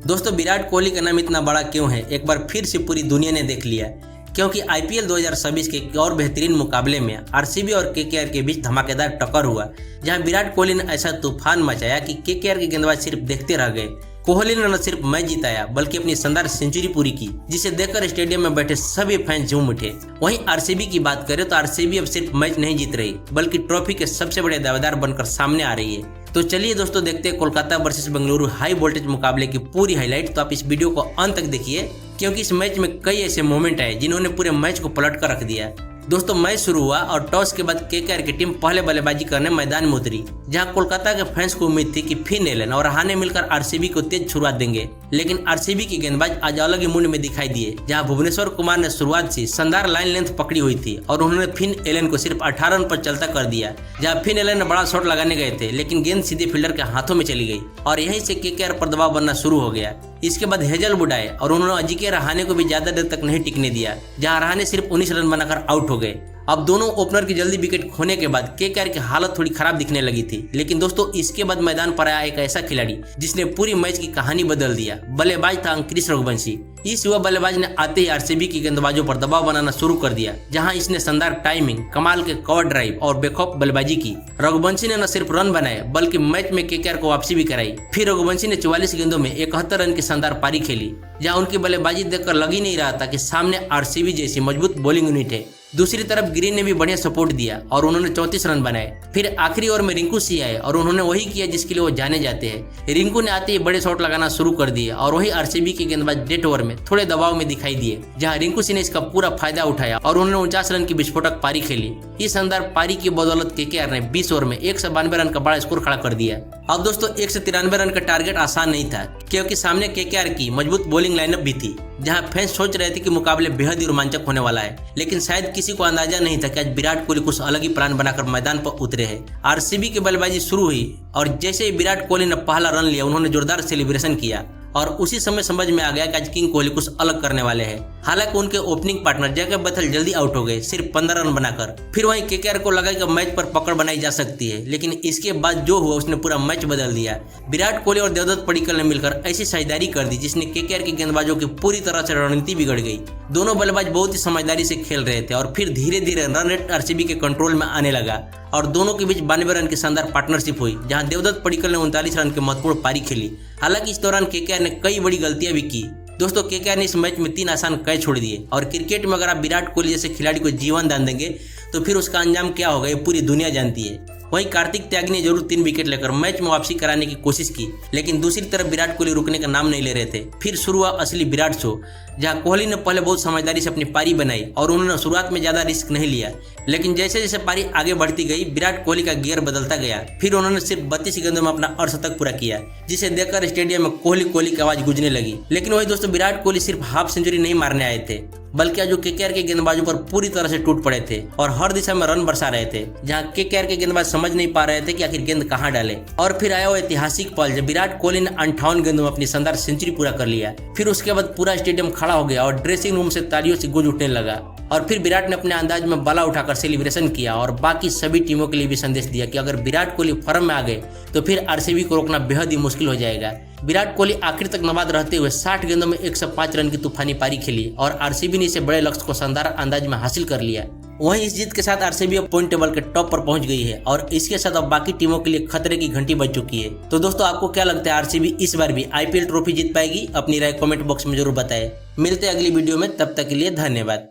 दोस्तों विराट कोहली का नाम इतना बड़ा क्यों है, एक बार फिर से पूरी दुनिया ने देख लिया, क्योंकि आईपीएल 2026 के एक और बेहतरीन मुकाबले में आरसीबी और केकेआर के बीच धमाकेदार टक्कर हुआ, जहां विराट कोहली ने ऐसा तूफान मचाया कि केकेआर के गेंदबाज सिर्फ देखते रह गए। कोहली ने न सिर्फ मैच जिताया बल्कि अपनी शानदार सेंचुरी पूरी की, जिसे देखकर स्टेडियम में बैठे सभी फैंस झूम उठे। वहीं आरसीबी की बात करें तो आरसीबी अब सिर्फ मैच नहीं जीत रही बल्कि ट्रॉफी के सबसे बड़े दावेदार बनकर सामने आ रही है। तो चलिए दोस्तों देखते हैं Kolkata versus Bengaluru high voltage मुकाबले की पूरी हाईलाइट। तो आप इस वीडियो को अंत तक देखिए, क्योंकि इस मैच में कई ऐसे मोमेंट आए जिन्होंने पूरे मैच को पलट कर रख दिया। दोस्तों मैच शुरू हुआ और टॉस के बाद केकेआर की टीम पहले बल्लेबाजी करने मैदान में उतरी, जहां कोलकाता के फैंस को उम्मीद थी कि फिन एलन और रहाणे मिलकर आरसीबी को तेज शुरुआत देंगे, लेकिन आरसीबी के गेंदबाज आज अलग ही मूड में दिखाई दिए। जहां भुवनेश्वर कुमार ने शुरुआत से शानदार लाइन लेंथ पकड़ी हुई थी और उन्होंने फिन एलन को सिर्फ 18 रन पर चलता कर दिया। जहां फिन एलन ने बड़ा शॉट लगाने गए थे, लेकिन गेंद सीधे फील्डर के हाथों में चली गई और यहीं से केकेआर पर दबाव बनना शुरू हो गया। इसके बाद हेजलवुड आए और उन्होंने अजिंक्य रहाणे को भी ज्यादा देर तक नहीं टिकने दिया, जहां रहाणे सिर्फ 19 रन बनाकर आउट हो गए। अब दोनों ओपनर की जल्दी विकेट खोने के बाद केकेआर की हालत थोड़ी खराब दिखने लगी थी, लेकिन दोस्तों इसके बाद मैदान पर आया एक ऐसा खिलाड़ी जिसने पूरी मैच की कहानी बदल दिया। बल्लेबाज था क्रिस रघुवंशी। इस युवा बल्लेबाज ने आते ही आरसीबी की गेंदबाजों पर दबाव बनाना शुरू कर दिया, जहां इसने शानदार टाइमिंग, कमाल के कवर ड्राइव और बेखौफ बल्लेबाजी की। रघुवंशी ने न सिर्फ रन बनाए बल्कि मैच में केकेआर को वापसी भी कराई। फिर रघुवंशी ने 44 गेंदों में 71 रन की शानदार पारी खेली, जहां उनकी बल्लेबाजी देखकर लग ही नहीं रहा था कि सामने आरसीबी जैसी मजबूत बॉलिंग यूनिट है। दूसरी तरफ ग्रीन ने भी बढ़िया सपोर्ट दिया और उन्होंने 34 रन बनाए। फिर आखिरी ओवर में रिंकू सिंह आए और उन्होंने वही किया जिसके लिए वो जाने जाते हैं। रिंकू ने आते ही बड़े शॉट लगाना शुरू कर दिए और वही आरसीबी के गेंदबाज डेथ ओवर में थोड़े दबाव में दिखाई दिए, जहां रिंकू सिंह ने इसका पूरा फायदा उठाया और उन्होंने 49 रन की विस्फोटक पारी खेली। इस शानदार पारी की बदौलत केकेआर ने 20 ओवर में 192 रन का बड़ा स्कोर खड़ा कर दिया। अब दोस्तों 193 रन का टारगेट आसान नहीं था, क्योंकि सामने केकेआर की मजबूत बॉलिंग लाइनअप भी थी, जहां फैंस सोच रहे थे कि मुकाबले बेहद ही रोमांचक होने वाला है। लेकिन शायद किसी को अंदाजा नहीं था कि आज विराट कोहली कुछ अलग ही प्लान बनाकर मैदान पर उतरे हैं। आरसीबी की बल्लेबाजी शुरू हुई और जैसे ही विराट कोहली ने पहला रन लिया, उन्होंने जोरदार सेलिब्रेशन किया और उसी समय समझ में आ गया कि आज किंग कोहली कुछ अलग करने वाले हैं। हालांकि उनके ओपनिंग पार्टनर जैकब बथेल जल्दी आउट हो गए, सिर्फ 15 रन बनाकर। फिर वहीं केकेआर को लगा कि मैच पर पकड़ बनाई जा सकती है, लेकिन इसके बाद जो हुआ उसने पूरा मैच बदल दिया। विराट कोहली और देवदत्त पडिक्कल ने मिलकर ऐसी साझेदारी कर दी जिसने केकेआर के गेंदबाजों की पूरी तरह से रणनीति बिगड़ गई। दोनों बल्लेबाज बहुत ही समझदारी से खेल रहे थे और फिर धीरे धीरे रन रेट आरसीबी के कंट्रोल में आने लगा और दोनों के बीच 92 रन की शानदार पार्टनरशिप हुई, जहां देवदत्त पडिक्कल ने 39 रन की महत्वपूर्ण पारी खेली। हालांकि इस दौरान केकेआर ने कई बड़ी गलतियां भी की। दोस्तों केकेआर ने इस मैच में 3 आसान कैच छोड़ दिए और क्रिकेट में अगर आप विराट कोहली जैसे खिलाड़ी को जीवन दान देंगे तो फिर उसका अंजाम क्या होगा ये पूरी दुनिया जानती है। वहीं कार्तिक त्यागी ने जरूर 3 विकेट लेकर मैच में वापसी कराने की कोशिश की, लेकिन दूसरी तरफ विराट कोहली रुकने का नाम नहीं ले रहे थे। फिर शुरू हुआ असली विराट शो, जहां कोहली ने पहले बहुत समझदारी से अपनी पारी बनाई और उन्होंने शुरुआत में ज्यादा रिस्क नहीं लिया, लेकिन जैसे जैसे पारी आगे बढ़ती गई विराट कोहली का गियर बदलता गया। फिर उन्होंने सिर्फ 32 गेंदों में अपना अर्धशतक पूरा किया, जिसे देखकर स्टेडियम में कोहली कोहली की आवाज गूंजने लगी। लेकिन वही दोस्तों विराट कोहली सिर्फ हाफ सेंचुरी नहीं मारने आए थे, बल्कि आज केकेआर के गेंदबाजों पर पूरी तरह से टूट पड़े थे और हर दिशा में रन बरसा रहे थे, जहां केकेआर के गेंदबाज समझ नहीं पा रहे थे कि आखिर गेंद कहां डाले। और फिर आया वो ऐतिहासिक पल जब विराट कोहली ने 58 गेंदों में अपनी शानदार सेंचुरी पूरा कर लिया। फिर उसके बाद पूरा स्टेडियम खड़ा हो गया और ड्रेसिंग रूम से तालियों से गूंज उठने लगा और फिर विराट ने अपने अंदाज में बाला उठाकर सेलिब्रेशन किया और बाकी सभी टीमों के लिए भी संदेश दिया कि अगर विराट कोहली फॉर्म में आ गए तो फिर आरसीबी को रोकना बेहद ही मुश्किल हो जाएगा। विराट कोहली आखिर तक नाबाद रहते हुए 60 गेंदों में 105 रन की तूफानी पारी खेली और आरसीबी ने इसे बड़े लक्ष्य को शानदार अंदाज में हासिल कर लिया। वहीं इस जीत के साथ आरसीबी अब पॉइंट टेबल के टॉप पर पहुंच गई है और इसके साथ अब बाकी टीमों के लिए खतरे की घंटी बज चुकी है। तो दोस्तों आपको क्या लगता है, आरसीबी इस बार भी आईपीएल ट्रॉफी जीत पाएगी? अपनी राय कमेंट बॉक्स में जरूर बताएं। मिलते हैं अगली वीडियो में, तब तक के लिए धन्यवाद।